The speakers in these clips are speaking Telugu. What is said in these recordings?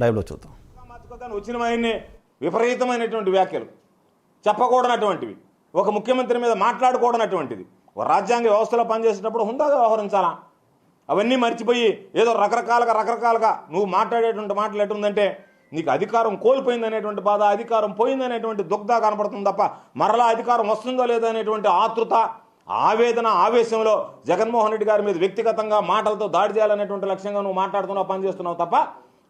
లైవ్లో చూద్దాం. వచ్చిన ఆయన్ని విపరీతమైనటువంటి వ్యాఖ్యలు చెప్పకూడనటువంటివి, ఒక ముఖ్యమంత్రి మీద మాట్లాడకూడనటువంటిది, ఒక రాజ్యాంగ వ్యవస్థలో పనిచేసేటప్పుడు హుందాగా వ్యవహరించాలా. అవన్నీ మర్చిపోయి ఏదో రకరకాలుగా నువ్వు మాట్లాడేటువంటి మాటలు ఎటుందంటే నీకు అధికారం కోల్పోయిందనేటువంటి బాధ, అధికారం పోయిందనేటువంటి దుగ్ధ కనపడుతుంది తప్ప మరలా అధికారం వస్తుందో లేదో అనేటువంటి ఆతృత, ఆవేదన, ఆవేశంలో జగన్మోహన్ రెడ్డి గారి మీద వ్యక్తిగతంగా మాటలతో దాడి చేయాలనేటువంటి లక్ష్యంగా నువ్వు మాట్లాడుతున్నావు, పనిచేస్తున్నావు తప్ప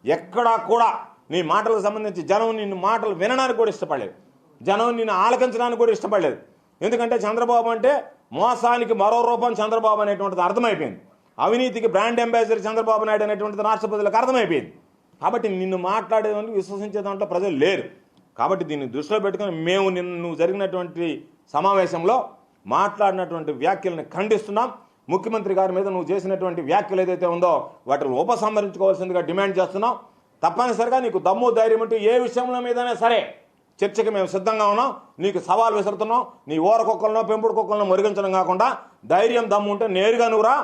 ఎక్కడా కూడా నీ మాటలకు సంబంధించి జనం నిన్ను మాటలు వినడానికి కూడా ఇష్టపడలేదు, జనం నిన్ను ఆలకించడానికి కూడా ఇష్టపడలేదు. ఎందుకంటే చంద్రబాబు అంటే మోసానికి మరో రూపం చంద్రబాబు అనేటువంటిది అర్థమైపోయింది, అవినీతికి బ్రాండ్ అంబాసిడర్ చంద్రబాబు నాయుడు అనేటువంటిది రాష్ట్ర ప్రజలకు అర్థమైపోయింది. కాబట్టి నిన్ను మాట్లాడేదానికి విశ్వసించే దాంట్లో ప్రజలు లేరు. కాబట్టి దీన్ని దృష్టిలో పెట్టుకుని మేము నువ్వు జరిగినటువంటి సమావేశంలో మాట్లాడినటువంటి వ్యాఖ్యలను ఖండిస్తున్నాం. ముఖ్యమంత్రి గారి మీద నువ్వు చేసినటువంటి వ్యాఖ్యలు ఏదైతే ఉందో వాటిని ఉపసంహరించుకోవాల్సిందిగా డిమాండ్ చేస్తున్నాం. తప్పనిసరిగా నీకు దమ్ము ధైర్యం ఉంటే ఏ విషయంలో మీదనే సరే చర్చకి మేము సిద్ధంగా ఉన్నాం. నీకు సవాల్ విసురుతున్నాం. నీ ఊర కుక్కలను పెంపుడు కుక్కలను మురిగించడం కాకుండా ధైర్యం దమ్ము ఉంటే నేరుగా నువ్వురా,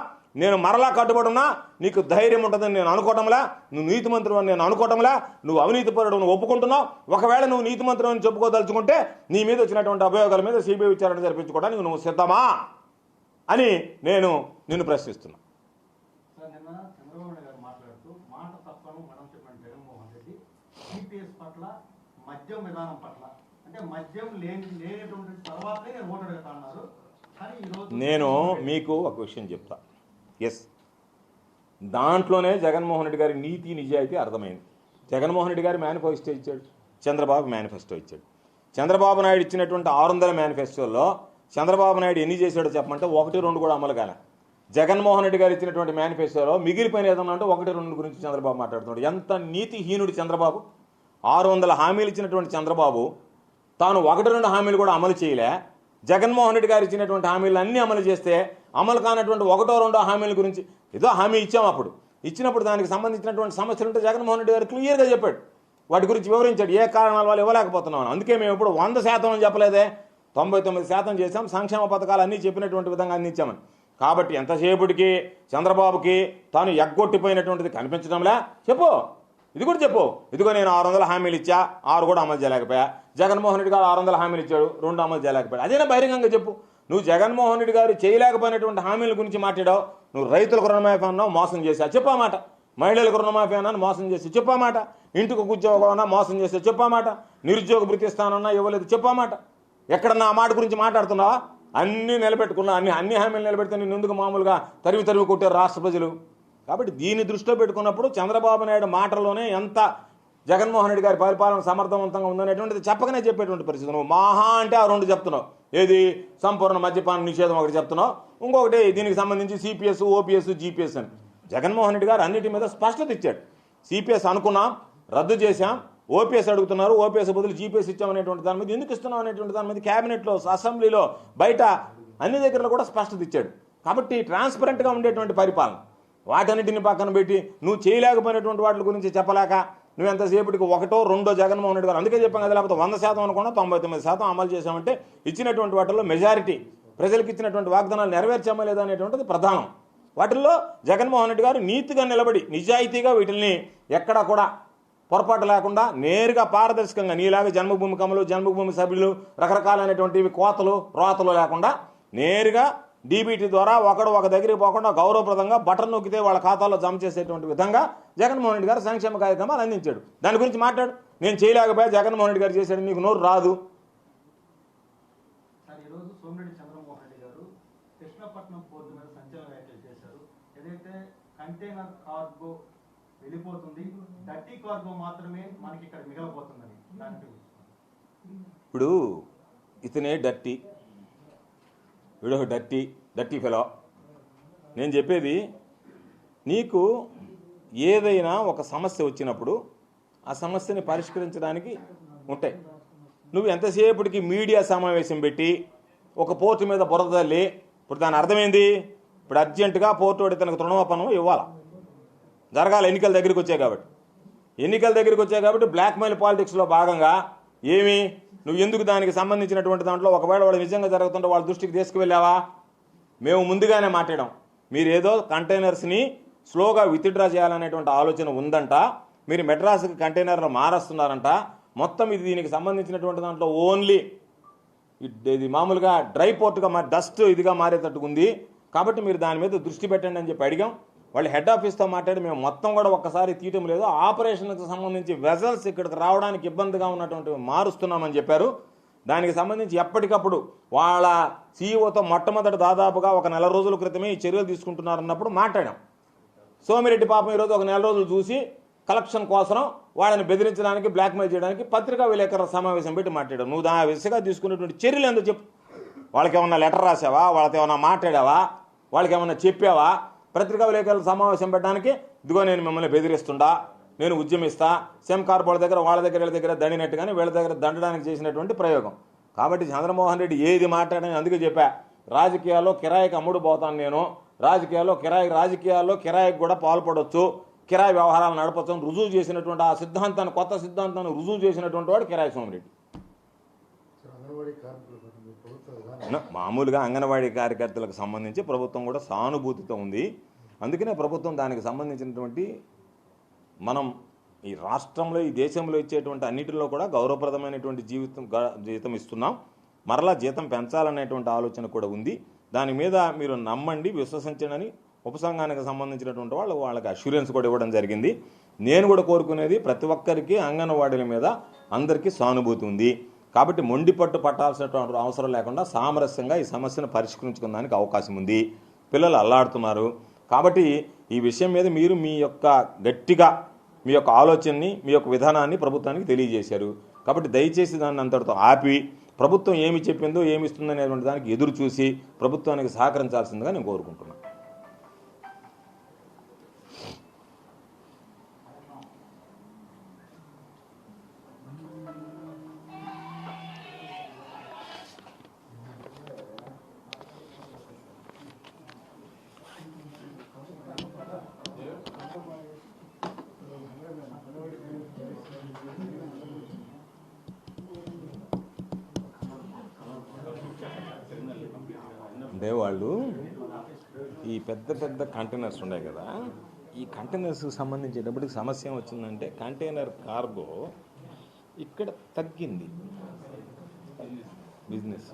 నేను మరలా కట్టుబడున్నా, నీకు ధైర్యం ఉంటుందని నేను అనుకోవటంలా, నువ్వు నీతిమంత్రి అని నేను అనుకోవటంలా, నువ్వు అవినీతి పరుడు నువ్వు ఒప్పుకుంటున్నావు. ఒకవేళ నువ్వు నీతిమంత్రి అని చెప్పుకోదలుచుకుంటే నీ మీద వచ్చినటువంటి అభియోగాల మీద సిబిఐ విచారణ జరిపించుకోవడానికి నువ్వు సిద్ధమా అని నేను నిన్ను ప్రశ్నిస్తున్నా. మద్యం విధానం పట్ల అంటే మద్యం లేనటువంటి తర్వాతే నేను ఓటు అడుగుతా అన్నారు. కానీ ఈరోజు నేను మీకు ఒక విషయం చెప్తా. ఎస్, దాంట్లోనే జగన్మోహన్ రెడ్డి గారి నీతి నిజాయితీ అర్థమైంది. జగన్మోహన్ రెడ్డి గారి మేనిఫెస్టో ఇచ్చాడు, చంద్రబాబు మేనిఫెస్టో ఇచ్చాడు. చంద్రబాబు నాయుడు ఇచ్చినటువంటి 600 మేనిఫెస్టోలో చంద్రబాబు నాయుడు ఎన్ని చేశాడో చెప్పమంటే 1-2 కూడా అమలు కాలే. జగన్మోహన్ రెడ్డి గారు ఇచ్చినటువంటి మేనిఫెస్టోలో మిగిలిపోయిన ఏదన్నా అంటే 1-2 గురించి చంద్రబాబు మాట్లాడుతున్నాడు. ఎంత నీతిహీనుడు చంద్రబాబు. 600 హామీలు ఇచ్చినటువంటి చంద్రబాబు తాను 1-2 హామీలు కూడా అమలు చేయలే. జగన్మోహన్ రెడ్డి గారు ఇచ్చినటువంటి హామీలు అన్నీ అమలు చేస్తే అమలు కానటువంటి 1-2 హామీల గురించి ఏదో హామీ ఇచ్చాము, అప్పుడు ఇచ్చినప్పుడు దానికి సంబంధించినటువంటి సమస్యలు ఉంటే జగన్మోహన్ రెడ్డి గారు క్లియర్గా చెప్పాడు, వాటి గురించి వివరించాడు, ఏ కారణాల వల్ల ఇవ్వలేకపోతున్నాం. అందుకే మేము ఇప్పుడు 100% అని చెప్పలేదే, 99% చేశాం, సంక్షేమ పథకాలు అన్నీ చెప్పినటువంటి విధంగా అందించామని. కాబట్టి ఎంతసేపటికి చంద్రబాబుకి తాను ఎగ్గొట్టిపోయినటువంటిది కనిపించడంలే. చెప్పు, ఇది కూడా చెప్పు. ఇదిగో నేను 600 హామీలు ఇచ్చా, 6 కూడా అమలు చేయలేకపోయా. జగన్మోహన్ రెడ్డి గారు 600 హామీలు ఇచ్చాడు, 2 అమలు చేయలేకపోయా. అదేనా బహిరంగంగా చెప్పు. నువ్వు జగన్మోహన్ రెడ్డి గారు చేయలేకపోయినటువంటి హామీల గురించి మాట్లాడావు. నువ్వు రైతులకు రుణమాఫీ అన్నావు, మోసం చేసా, చెప్పామాట. మహిళలకు రుణమాఫీ అన్నాను, మోసం చేసి చెప్పామాట. ఇంటికి ఉద్యోగం అన్నా మోసం చేస్తే చెప్పామాట. నిరుద్యోగ భృతి ఇస్తానన్నా ఇవ్వలేదు చెప్పామాట. ఎక్కడన్నా ఆ మాట గురించి మాట్లాడుతున్నావా? అన్నీ నిలబెట్టుకున్నా, అన్ని హామీలు నిలబెడితే నేను ఎందుకు మామూలుగా తరివి కొట్టారు రాష్ట్ర ప్రజలు. కాబట్టి దీన్ని దృష్టిలో పెట్టుకున్నప్పుడు చంద్రబాబు నాయుడు మాటల్లోనే ఎంత జగన్మోహన్ రెడ్డి గారి పరిపాలన సమర్థవంతంగా ఉందనేటువంటిది చెప్పకనే చెప్పేటువంటి పరిస్థితి. నువ్వు మహా అంటే ఆ 2 చెప్తున్నావు. ఏది? సంపూర్ణ మద్యపాన నిషేధం ఒకటి చెప్తున్నావు, ఇంకొకటి దీనికి సంబంధించి సిపిఎస్, ఓపీఎస్, జీపీఎస్ అని. జగన్మోహన్ రెడ్డి గారు అన్నిటి మీద స్పష్టత ఇచ్చాడు. సిపిఎస్ అనుకున్నాం, రద్దు చేశాం, ఓపీఎస్ అడుగుతున్నారు, ఓపీఎస్ బదులు జీపీఎస్ ఇచ్చామనేటువంటి దాని మీద, ఎందుకు ఇస్తున్నాం అనేటువంటి దాని మీద క్యాబినెట్లో, అసెంబ్లీలో, బయట అన్ని దగ్గరలో కూడా స్పష్టత ఇచ్చాడు. కాబట్టి ట్రాన్స్పరెంట్గా ఉండేటువంటి పరిపాలన. వాటన్నిటిని పక్కన పెట్టి నువ్వు చేయలేకపోయినటువంటి వాటి గురించి చెప్పలేక నువ్వు ఎంతసేపటికి 1-2 జగన్మోహన్ రెడ్డి గారు. అందుకే చెప్పాం కదా, లేకపోతే 100% అనుకున్నా 99% అమలు చేశామంటే ఇచ్చినటువంటి వాటిల్లో మెజారిటీ ప్రజలకు ఇచ్చినటువంటి వాగ్దానాలు నెరవేర్చామా లేదా అనేటువంటిది ప్రధానం. వాటిల్లో జగన్మోహన్ రెడ్డి గారు నీతిగా నిలబడి నిజాయితీగా వీటిని ఎక్కడా కూడా పొరపాటు లేకుండా నేరుగా పారదర్శకంగా నీలాగా జన్మభూమి కమలు, జన్మభూమి సభ్యులు, రకరకాలైనటువంటివి కోతలు రోతలు లేకుండా నేరుగా డీబీటీ ద్వారా ఒక దగ్గరికి పోకుండా గౌరవప్రదంగా బటన్ నొక్కితే వాళ్ళ ఖాతాలో జమ చేసేటువంటి విధంగా జగన్మోహన్ రెడ్డి గారు సంక్షేమ కార్యక్రమాలు అందించాడు. దాని గురించి మాట్లాడు. నేను చేయలేకపోయా, జగన్మోహన్ రెడ్డి గారు చేశాడు, నీకు నోరు రాదు. ఈరోజు సోమిరెడ్డి చంద్రమోహన్ రెడ్డి గారు కృష్ణపట్నం పోర్టు మీద సంచలన వ్యాఖ్యలు చేశారు. ఏదైతే కంటైనర్ కార్గో వెళ్ళిపోతుంది, డర్టీ కార్గో మాత్రమే మనకి ఇక్కడ మిగలబోతుందని. ఇప్పుడు ఇతనే డర్టీ, వీడో డర్టీ ఫెలో. నేను చెప్పేది, నీకు ఏదైనా ఒక సమస్య వచ్చినప్పుడు ఆ సమస్యని పరిష్కరించడానికి ఉంటాయి. నువ్వు ఎంతసేపటికి మీడియా సమావేశం పెట్టి ఒక పోర్టు మీద బురద తల్లి, ఇప్పుడు దాని అర్థమైంది, ఇప్పుడు అర్జెంటుగా పోర్టు వాడి తనకు రుణమాపనం ఇవ్వాలి, జరగాలి. ఎన్నికల దగ్గరికి వచ్చాయి కాబట్టి బ్లాక్మెయిల్ పాలిటిక్స్లో భాగంగా ఏమి నువ్వు ఎందుకు దానికి సంబంధించినటువంటి దాంట్లో ఒకవేళ వాడు నిజంగా జరుగుతుంటే వాళ్ళ దృష్టికి తీసుకువెళ్ళావా? మేము ముందుగానే మాట్లాడాం, మీరు ఏదో కంటైనర్స్ని స్లోగా విత్డ్రా చేయాలనేటువంటి ఆలోచన ఉందంట, మీరు మెడ్రాస్కి కంటైనర్లు మారుస్తున్నారంట. మొత్తం ఇది దీనికి సంబంధించినటువంటి దాంట్లో ఓన్లీ ఇది మామూలుగా డ్రై పోర్ట్గా డస్ట్ ఇదిగా మారేటట్టుగా ఉంది. కాబట్టి మీరు దాని మీద దృష్టి పెట్టండి అని చెప్పి అడిగాం. వాళ్ళు హెడ్ ఆఫీస్తో మాట్లాడి మేము మొత్తం కూడా ఒక్కసారి తీయటం లేదు, ఆపరేషన్కి సంబంధించి వెజల్స్ ఇక్కడికి రావడానికి ఇబ్బందిగా ఉన్నటువంటి మారుస్తున్నామని చెప్పారు. దానికి సంబంధించి ఎప్పటికప్పుడు వాళ్ళ సీఈఓతో మొట్టమొదటి దాదాపుగా ఒక నెల రోజుల క్రితమే ఈ చర్యలు తీసుకుంటున్నారన్నప్పుడు మాట్లాడాం. సోమిరెడ్డి పాపం ఈరోజు ఒక నెల రోజులు చూసి కలెక్షన్ కోసం వాళ్ళని బెదిరించడానికి బ్లాక్మెయిల్ చేయడానికి పత్రికా విలేకరుల సమావేశం పెట్టి మాట్లాడావు. నువ్వు దాని విషయంగా తీసుకునేటువంటి చర్యలు ఎందుకు చెప్పు? వాళ్ళకి ఏమన్నా లెటర్ రాసావా? వాళ్ళతో ఏమన్నా మాట్లాడావా? వాళ్ళకి ఏమన్నా చెప్పావా? పత్రికా విలేకరుల సమావేశం పెట్టడానికి ఇదిగో నేను మిమ్మల్ని బెదిరిస్తుండా, నేను ఉద్యమిస్తా, సెమ్ కార్బోర్డ్ దగ్గర వాళ్ళ దగ్గర వీళ్ళ దగ్గర దండినట్టుగానే వీళ్ళ దగ్గర దండడానికి చేసినటువంటి ప్రయోగం. కాబట్టి చంద్రమోహన్ రెడ్డి ఏది మాట్లాడని అందుకే చెప్పా, రాజకీయాల్లో కిరాయికి అమ్ముడు పోతాను నేను, రాజకీయాల్లో కిరాయికి కూడా పాల్పడవచ్చు, కిరాయి వ్యవహారాలు నడపచ్చు అని రుజువు చేసినటువంటి ఆ సిద్ధాంతాన్ని, కొత్త సిద్ధాంతాన్ని రుజువు చేసినటువంటి వాడు కిరాయి సోమిరెడ్డి. మామూలుగా అంగన్వాడీ కార్యకర్తలకు సంబంధించి ప్రభుత్వం కూడా సానుభూతితో ఉంది. అందుకనే ప్రభుత్వం దానికి సంబంధించినటువంటి మనం ఈ రాష్ట్రంలో ఈ దేశంలో ఇచ్చేటువంటి అన్నిటిలో కూడా గౌరవప్రదమైనటువంటి జీతం ఇస్తున్నాం. మరలా జీతం పెంచాలనేటువంటి ఆలోచన కూడా ఉంది. దాని మీద మీరు నమ్మండి, విశ్వసించండి ఉపసంఘానికి సంబంధించినటువంటి వాళ్ళకి అష్యూరెన్స్ కూడా ఇవ్వడం జరిగింది. నేను కూడా కోరుకునేది ప్రతి ఒక్కరికి అంగన్వాడీల మీద అందరికీ సానుభూతి ఉంది. కాబట్టి మొండి పట్టు పట్టాల్సినటువంటి అవసరం లేకుండా సామరస్యంగా ఈ సమస్యను పరిష్కరించుకోవడానికి అవకాశం ఉంది. పిల్లలు అల్లాడుతున్నారు. కాబట్టి ఈ విషయం మీద మీరు మీ యొక్క గట్టిగా మీ యొక్క ఆలోచనని, మీ యొక్క విధానాన్ని ప్రభుత్వానికి తెలియజేశారు. కాబట్టి దయచేసి దాన్ని అంతటితో ఆపి ప్రభుత్వం ఏమి చెప్పిందో ఏమి ఇస్తుందో అనేటువంటి దానికి ఎదురు చూసి ప్రభుత్వానికి సహకరించాల్సిందిగా నేను కోరుకుంటున్నాను. అంటే వాళ్ళు ఈ పెద్ద కంటైనర్స్ ఉన్నాయి కదా, ఈ కంటైనర్స్కి సంబంధించేటప్పటికి సమస్య వచ్చిందంటే కంటైనర్ కార్గో ఇక్కడ తగ్గింది బిజినెస్.